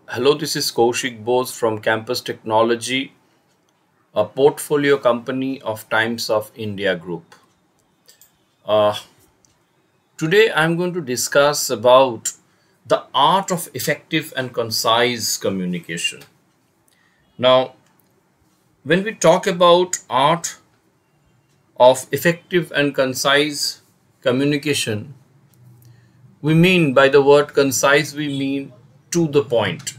Hello, this is Kaushik Bose from Campus Technology, a portfolio company of Times of India Group. Uh, Today, I'm going to discuss about the art of effective and concise communication. Now, when we talk about art of effective and concise communication, we mean by the word concise, we mean to the point.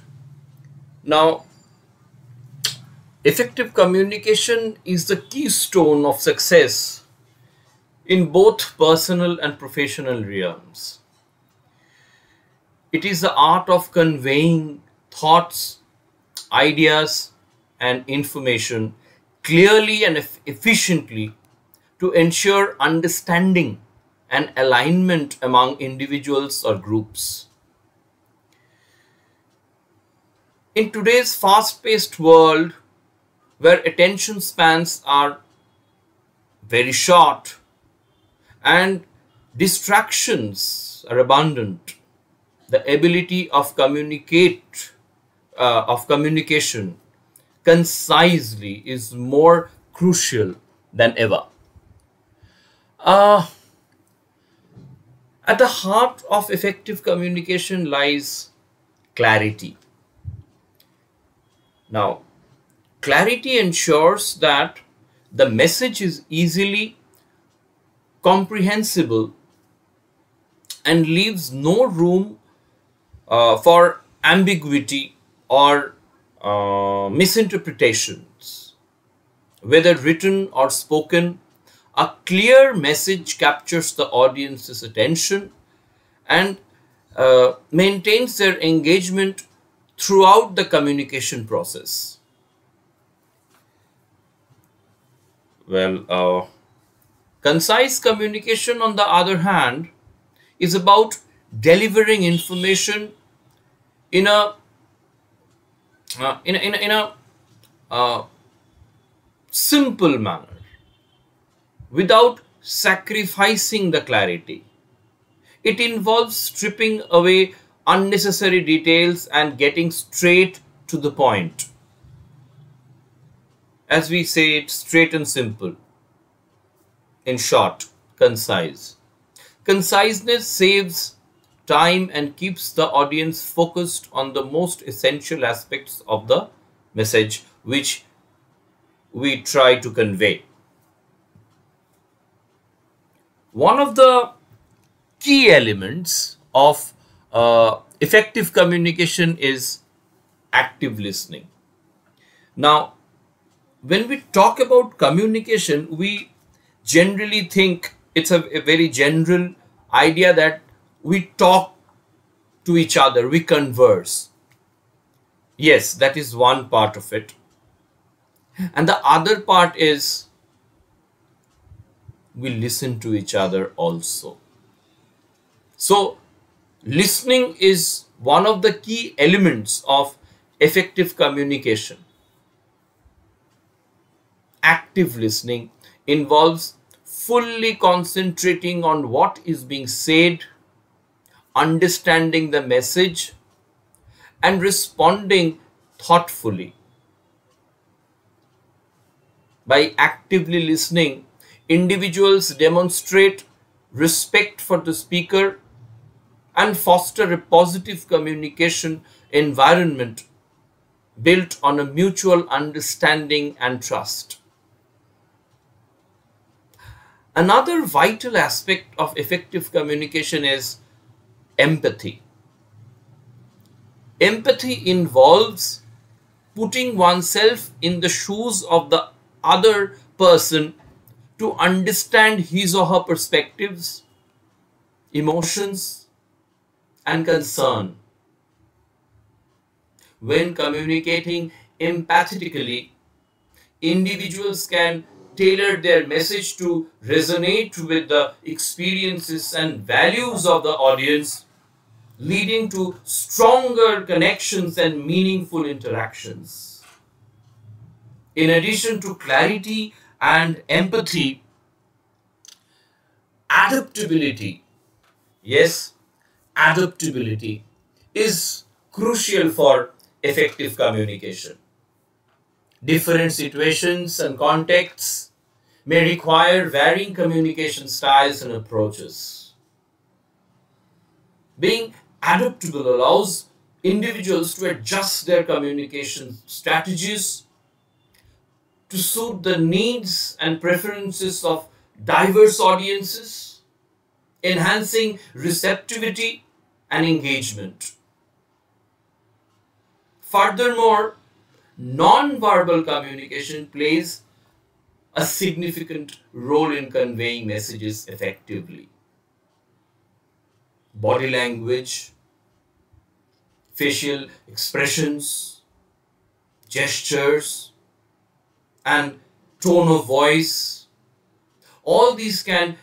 Now, effective communication is the keystone of success in both personal and professional realms. It is the art of conveying thoughts, ideas, and information clearly and efficiently to ensure understanding and alignment among individuals or groups. In today's fast paced world, where attention spans are very short and distractions are abundant, the ability of communication concisely is more crucial than ever. Uh, at the heart of effective communication lies clarity. Now, clarity ensures that the message is easily comprehensible and leaves no room for ambiguity or misinterpretations. Whether written or spoken, a clear message captures the audience's attention and maintains their engagement throughout the communication process. Concise communication, on the other hand, is about delivering information in a uh, simple manner without sacrificing the clarity. It involves stripping away unnecessary details and getting straight to the point. As we say, it straight and simple. In short, concise. Conciseness saves time and keeps the audience focused on the most essential aspects of the message which we try to convey. One of the key elements of effective communication is active listening. Now, when we talk about communication, we generally think it's a very general idea that we talk to each other, we converse. Yes, that is one part of it. And the other part is we listen to each other also. So, listening is one of the key elements of effective communication. Active listening involves fully concentrating on what is being said, understanding the message, and responding thoughtfully. By actively listening, individuals demonstrate respect for the speaker and foster a positive communication environment built on a mutual understanding and trust. Another vital aspect of effective communication is empathy. Empathy involves putting oneself in the shoes of the other person to understand his or her perspectives, emotions, and concern. When communicating empathetically, individuals can tailor their message to resonate with the experiences and values of the audience, leading to stronger connections and meaningful interactions. In addition to clarity and empathy, adaptability, yes, adaptability is crucial for effective communication. Different situations and contexts may require varying communication styles and approaches. Being adaptable allows individuals to adjust their communication strategies to suit the needs and preferences of diverse audiences, enhancing receptivity and engagement. Furthermore, non-verbal communication plays a significant role in conveying messages effectively. Body language, facial expressions, gestures, and tone of voice, all these can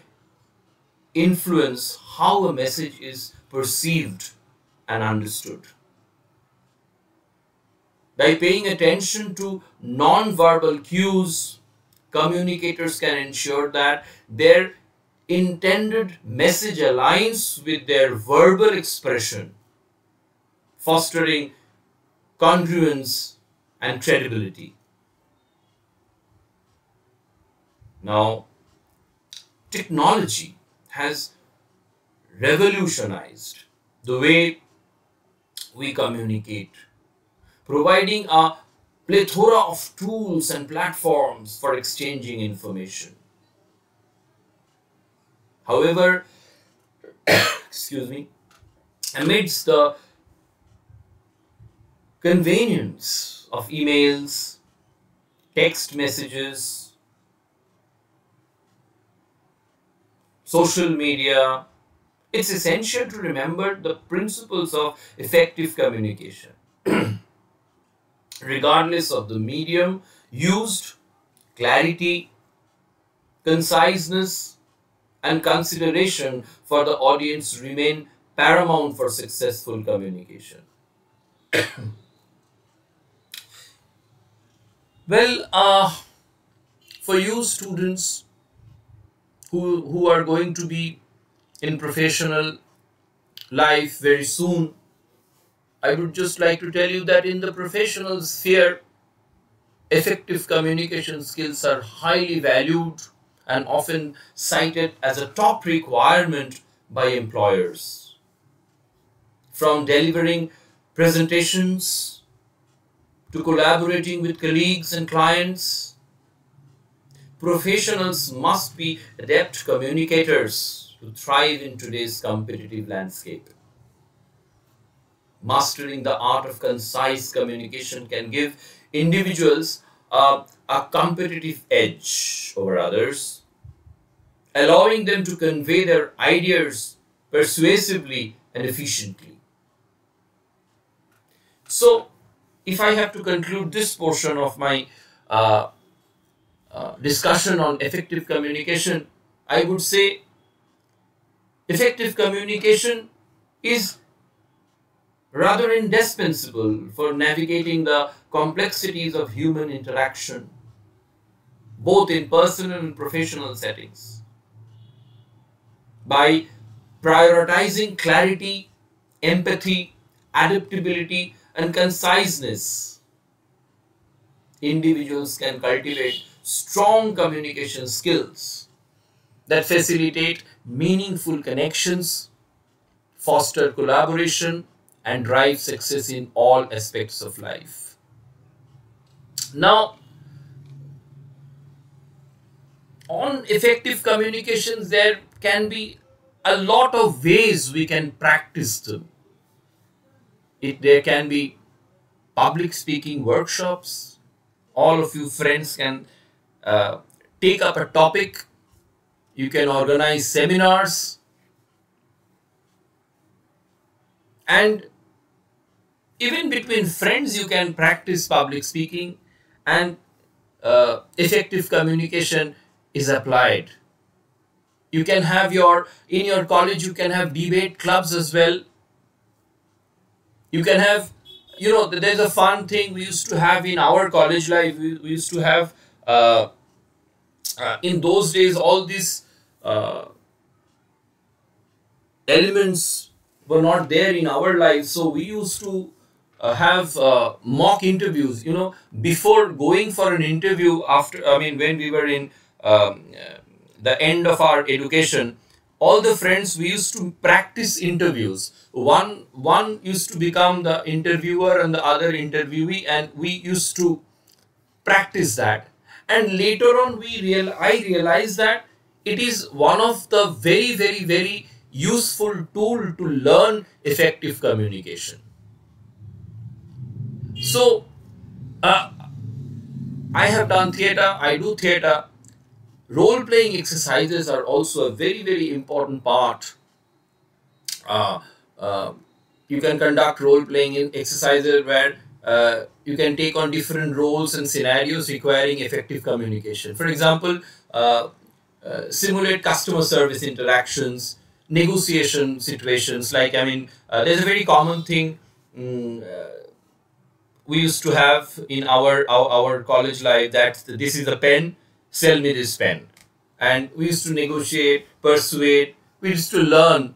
influence how a message is perceived and understood. By paying attention to non-verbal cues, communicators can ensure that their intended message aligns with their verbal expression, fostering congruence and credibility. Now, technology has revolutionized the way we communicate, providing a plethora of tools and platforms for exchanging information. However, excuse me, amidst the convenience of emails, text messages, social media, it's essential to remember the principles of effective communication. Regardless of the medium used, clarity, conciseness, and consideration for the audience remain paramount for successful communication. Well, for you students who are going to be in professional life very soon, I would just like to tell you that in the professional sphere, effective communication skills are highly valued and often cited as a top requirement by employers. From delivering presentations to collaborating with colleagues and clients, professionals must be adept communicators to thrive in today's competitive landscape. Mastering the art of concise communication can give individuals a competitive edge over others, allowing them to convey their ideas persuasively and efficiently. So, if I have to conclude this portion of my discussion on effective communication, I would say effective communication is rather indispensable for navigating the complexities of human interaction, both in personal and professional settings. By prioritizing clarity, empathy, adaptability, and conciseness, individuals can cultivate strong communication skills that facilitate meaningful connections, foster collaboration, and drive success in all aspects of life. Now, on effective communications, there can be a lot of ways we can practice them. There can be public speaking workshops. All of you friends can take up a topic. You can organize seminars. And even between friends, you can practice public speaking, and effective communication is applied. You can have in your college, you can have debate clubs as well. You can have, there's a fun thing we used to have in our college life. We used to have, in those days, all these elements were not there in our lives. So we used to have mock interviews. Before going for an interview, when we were in the end of our education, all the friends, we used to practice interviews. One used to become the interviewer and the other interviewee, and we used to practice that. And later on, I realized that it is one of the very, very, very useful tool to learn effective communication. So uh, I have done theater, I do theater. Role playing exercises are also a very, very important part. uh, uh, you can conduct role playing in exercises where you can take on different roles and scenarios requiring effective communication. For example, simulate customer service interactions, negotiation situations. There's a very common thing we used to have in our college life, that this is a pen, sell me this pen. And we used to negotiate, persuade, we used to learn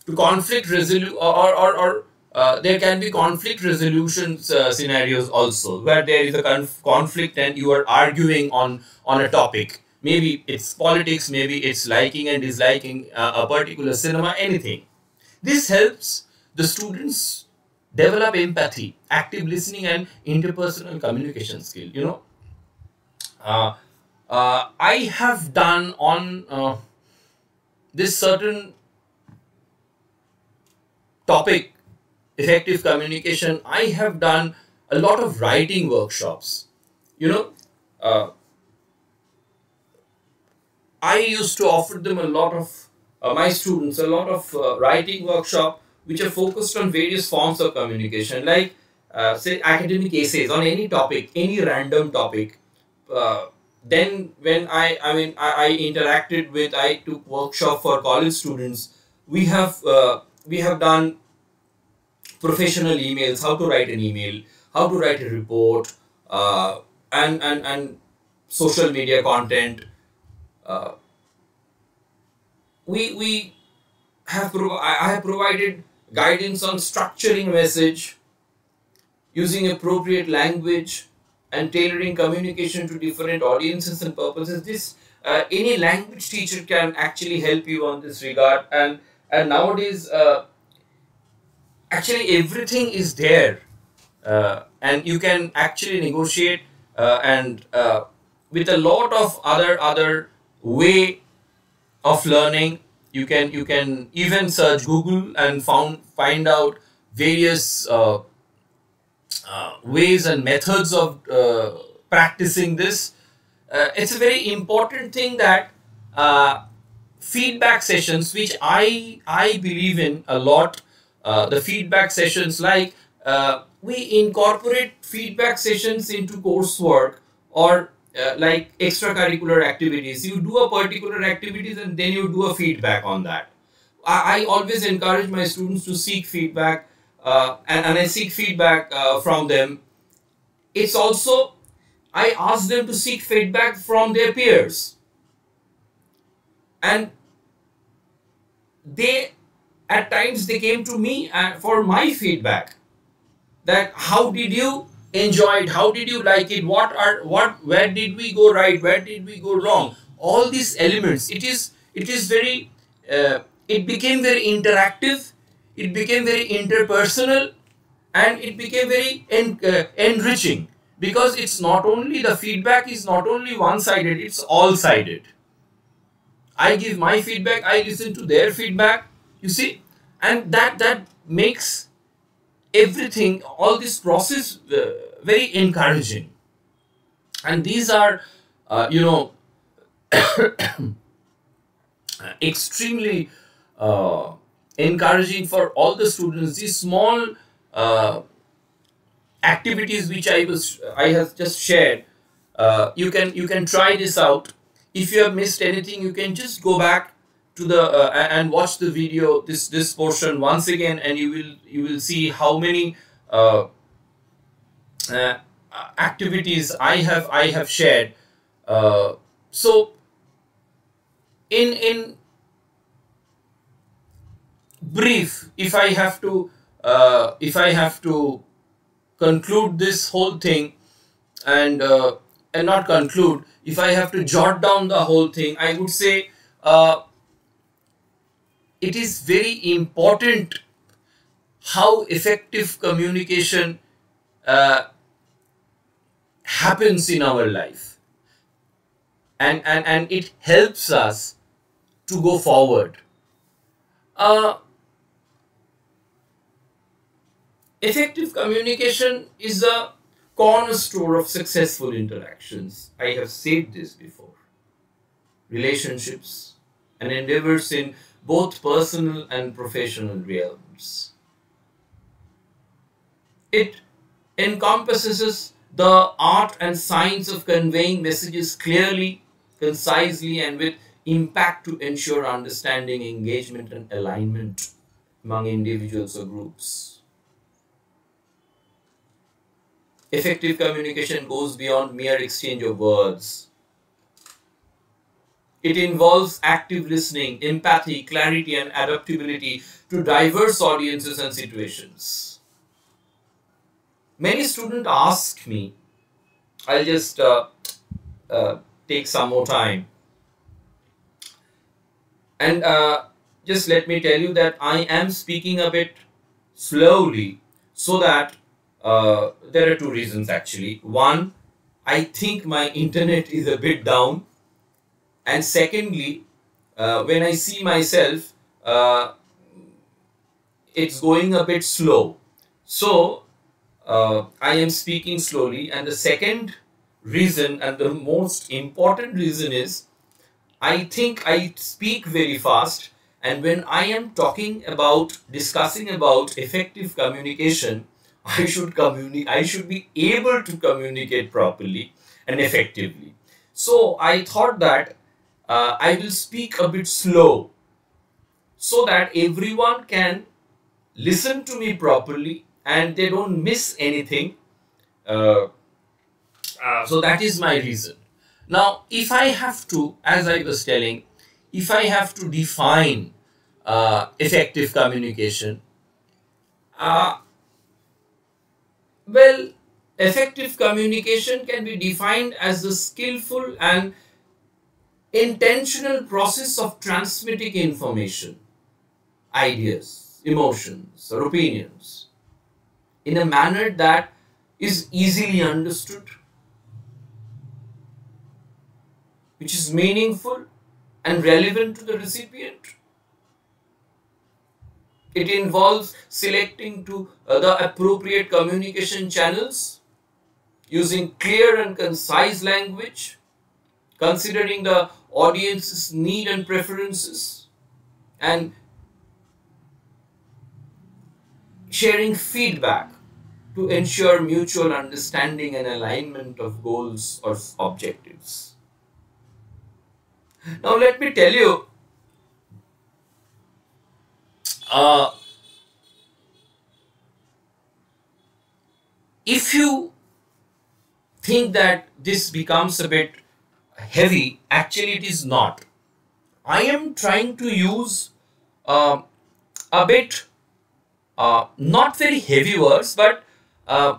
to conflict resolution, or there can be conflict resolution scenarios also, where there is a conflict and you are arguing on a topic. Maybe it's politics, maybe it's liking and disliking a particular cinema, anything. This helps the students develop empathy, active listening, and interpersonal communication skill. Uh, I have done on this certain topic, effective communication, I have done a lot of writing workshops. You know, uh, I used to offer them a lot of my students a lot of writing workshop which are focused on various forms of communication, like say academic essays on any topic, any random topic. Then when I interacted with, I took workshop for college students. We have done professional emails, how to write an email, how to write a report, and social media content. Uh, we I have provided guidance on structuring a message, using appropriate language, and tailoring communication to different audiences and purposes. This any language teacher can actually help you on this regard. And nowadays, actually everything is there, and you can actually negotiate, and with a lot of other way of learning. You can even search Google and find out various ways and methods of practicing this. It's a very important thing that feedback sessions, which I believe in a lot. The feedback sessions, like we incorporate feedback sessions into coursework, or like extracurricular activities. You do a particular activities and then you do a feedback on that. I always encourage my students to seek feedback, and I seek feedback from them. It's also, I ask them to seek feedback from their peers, and they, at times they came to me for my feedback, that how did you enjoy it, how did you like it, where did we go right, where did we go wrong. All these elements, it is very it became very interactive, it became very interpersonal, and it became very enriching, because it's not only, the feedback is not only one sided, it's all sided. I give my feedback, I listen to their feedback, you see, and that makes everything, all this process, very encouraging. And these are, you know, extremely encouraging for all the students. These small uh, activities which I have just shared, you can try this out. If you have missed anything, you can just go back to the and watch the video, this portion once again, and you will see how many uh, activities I have shared. So in brief, if I have to conclude this whole thing, and not conclude, if I have to jot down the whole thing, I would say it is very important how effective communication uh, happens in our life, and it helps us to go forward. Uh, Effective communication is a cornerstone of successful interactions. I have said this before. Relationships and endeavors in both personal and professional realms. It encompasses the art and science of conveying messages clearly, concisely, and with impact to ensure understanding, engagement, and alignment among individuals or groups. Effective communication goes beyond mere exchange of words. It involves active listening, empathy, clarity, and adaptability to diverse audiences and situations. Many students ask me, I'll just take some more time, and just let me tell you that I am speaking a bit slowly, so that there are two reasons actually. One, I think my internet is a bit down, and secondly, when I see myself, it's going a bit slow. So I am speaking slowly. And the second reason, and the most important reason, is I think I speak very fast. And when I am talking about, discussing about effective communication, I should be able to communicate properly and effectively. So I thought that I will speak a bit slow, so that everyone can listen to me properly and they don't miss anything. Uh, so that is my reason. Now, if I have to, as I was telling, if I have to define effective communication, uh, well, effective communication can be defined as the skillful and intentional process of transmitting information, ideas, emotions, or opinions in a manner that is easily understood, which is meaningful and relevant to the recipient. It involves selecting to the appropriate communication channels, using clear and concise language, considering the audience's need and preferences, and sharing feedback to ensure mutual understanding and alignment of goals or objectives. Now, let me tell you, uh, if you think that this becomes a bit heavy, actually it is not. I am trying to use uh, a bit not very heavy words, but uh,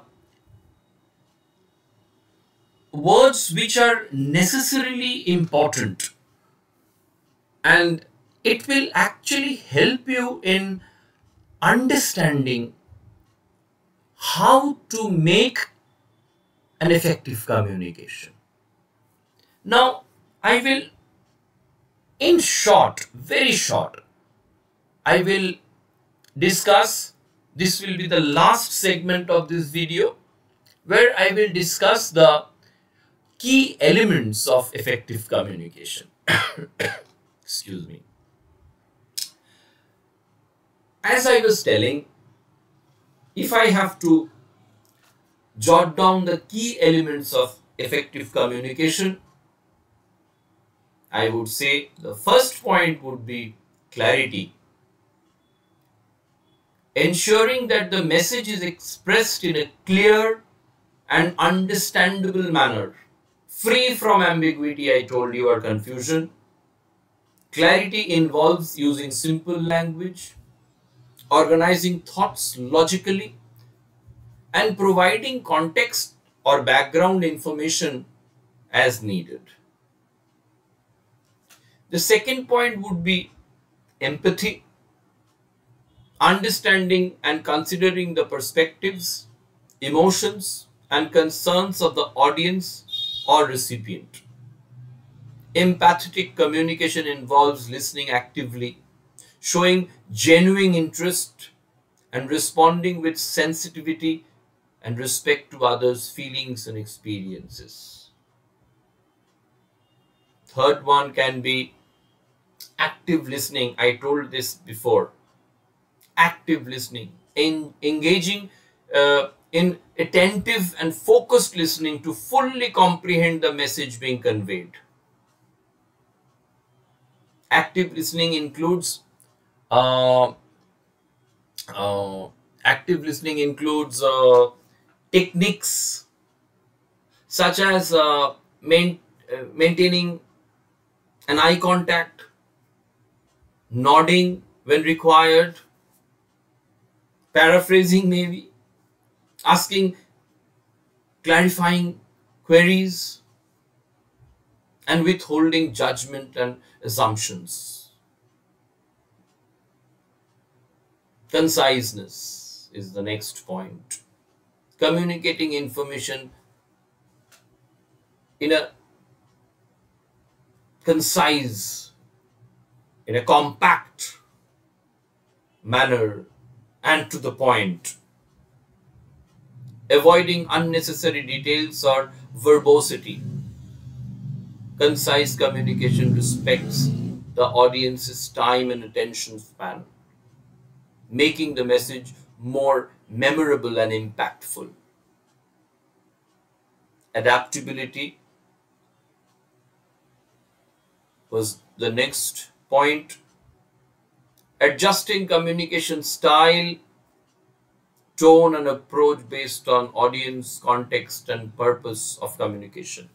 words which are necessarily important, and it will actually help you in understanding how to make an effective communication. Now, I will, in short, very short, I will discuss, this will be the last segment of this video, where I will discuss the key elements of effective communication. Excuse me. As I was telling, if I have to jot down the key elements of effective communication, I would say the first point would be clarity. Ensuring that the message is expressed in a clear and understandable manner, free from ambiguity, I told you, or confusion. Clarity involves using simple language, organizing thoughts logically, and providing context or background information as needed. The second point would be empathy, understanding and considering the perspectives, emotions, and concerns of the audience or recipient. Empathetic communication involves listening actively, showing genuine interest, and responding with sensitivity and respect to others' feelings and experiences. Third one can be active listening. I told this before. Active listening, engaging in attentive and focused listening to fully comprehend the message being conveyed. Active listening includes uh, uh, active listening includes techniques such as maintaining an eye contact, nodding when required, paraphrasing maybe, asking clarifying queries, and withholding judgment and assumptions. Conciseness is the next point. Communicating information in a concise, in a compact manner and to the point, avoiding unnecessary details or verbosity. Concise communication respects the audience's time and attention span, making the message more memorable and impactful. Adaptability was the next point. Adjusting communication style, tone, and approach based on audience, context, and purpose of communication.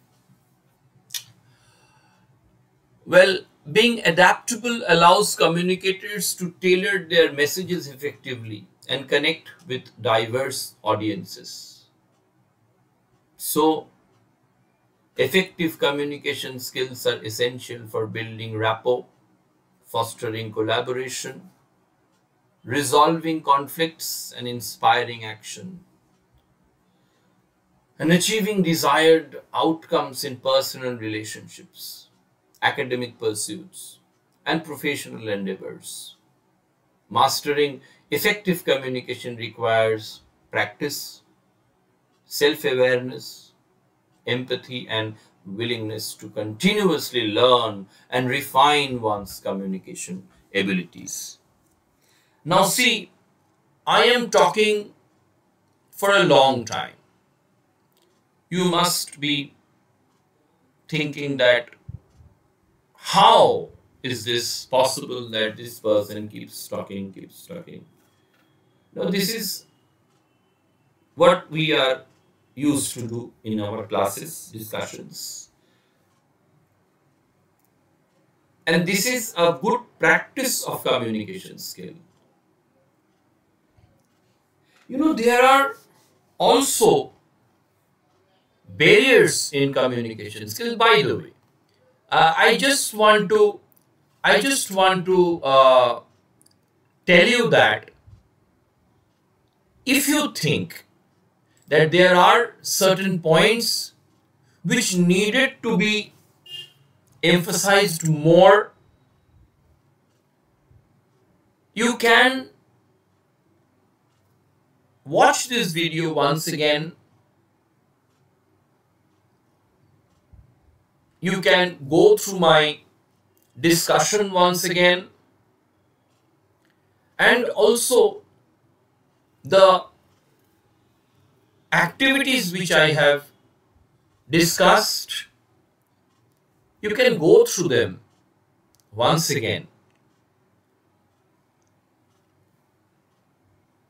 Well, being adaptable allows communicators to tailor their messages effectively and connect with diverse audiences. So, effective communication skills are essential for building rapport, fostering collaboration, resolving conflicts, and inspiring action, and achieving desired outcomes in personal relationships, academic pursuits, and professional endeavors. Mastering effective communication requires practice, self awareness, empathy, and willingness to continuously learn and refine one's communication abilities. Now, see, I am talking for a long time. You must be thinking that how is this possible that this person keeps talking, keeps talking? Now, this is what we are used to do in our classes, discussions. And this is a good practice of communication skill. You know, there are also barriers in communication skill. By the way, I just want to tell you that if you think that there are certain points which needed to be emphasized more, you can watch this video once again. You can go through my discussion once again, and also the activities which I have discussed. You can go through them once again.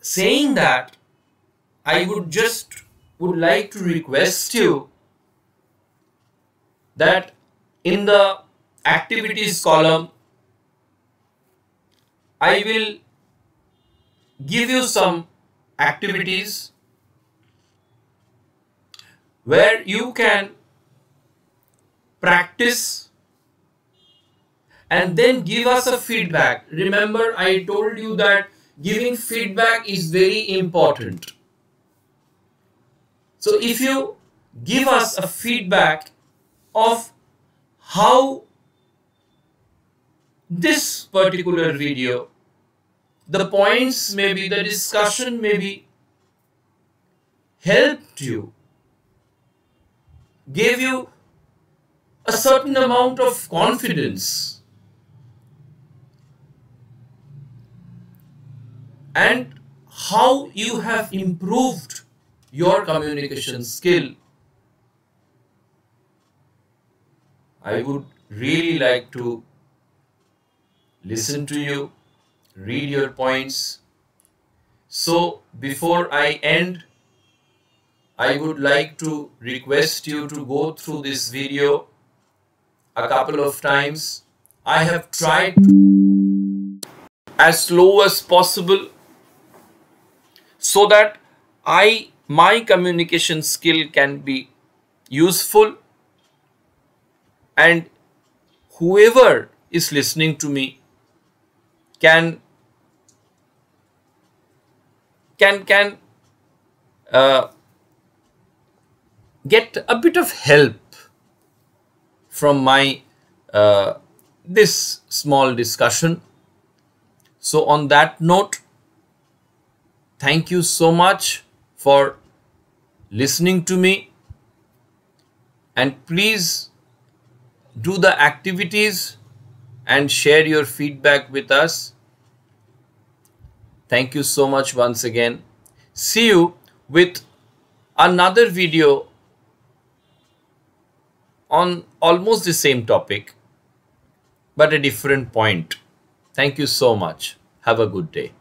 Saying that, I would like to request you that in the activities column, I will give you some activities where you can practice and then give us a feedback. Remember, I told you that giving feedback is very important. So if you give us a feedback of how this particular video, the points maybe, the discussion maybe helped you, gave you a certain amount of confidence, and how you have improved your communication skill, I would really like to listen to you, read your points. So before I end, I would like to request you to go through this video a couple of times. I have tried as slow as possible so that my communication skill can be useful, and whoever is listening to me can uh, get a bit of help from my this small discussion. So on that note, thank you so much for listening to me, and please do the activities and share your feedback with us. Thank you so much once again. See you with another video on almost the same topic, but a different point. Thank you so much. Have a good day.